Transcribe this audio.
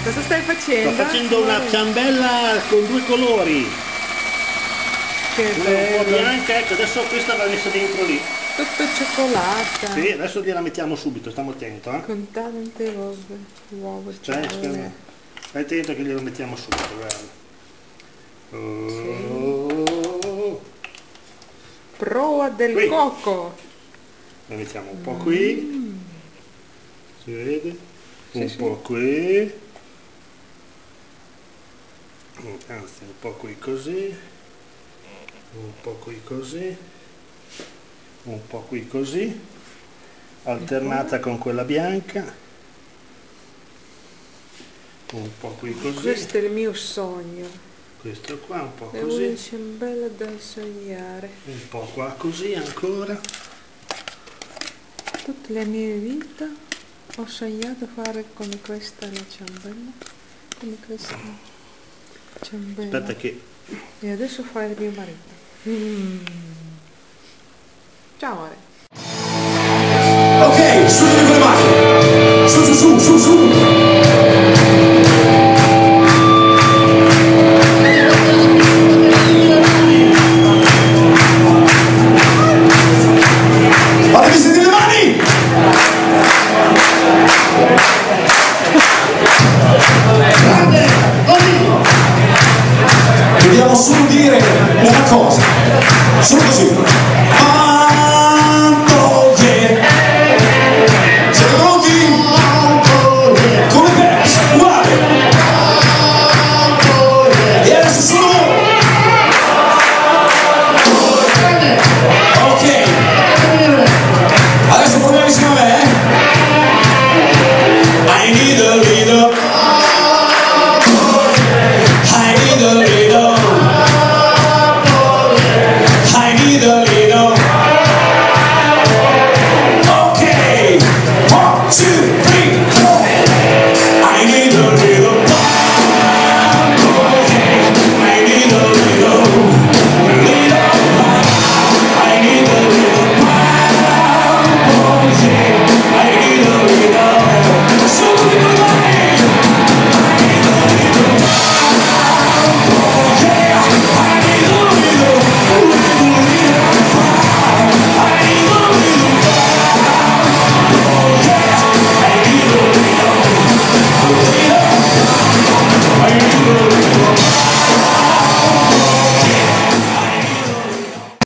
Cosa stai facendo? Sto facendo una ciambella con due colori. Che una bello. un po' bianca, ecco, adesso questa va messa dentro lì. Tutto cioccolata. Sì, adesso gliela mettiamo subito, stiamo attento, Con tante uova Cioè, gialle. stai attento che glielo mettiamo subito, guarda. Oh. Prova del Qui. cocco. Lo mettiamo un po' qui. Si vede? Un po' qui. Anzi, un po' qui così. Un po' qui così. Un po' qui così. Alternata con quella bianca. Un po' qui così. Questo è il mio sogno. Questo qua un po' È così. una ciambella da sognare. Un po' qua così ancora. Tutta la mia vita ho sognato fare come questa la ciambella. Come questa ciambella. Aspetta che... E adesso fai il mio marito. Ciao amore. Ok, su con le mani. Su, su, su, su, su. Fatemi sentire le mani! Grande! Dobbiamo solo dire una cosa. Solo così.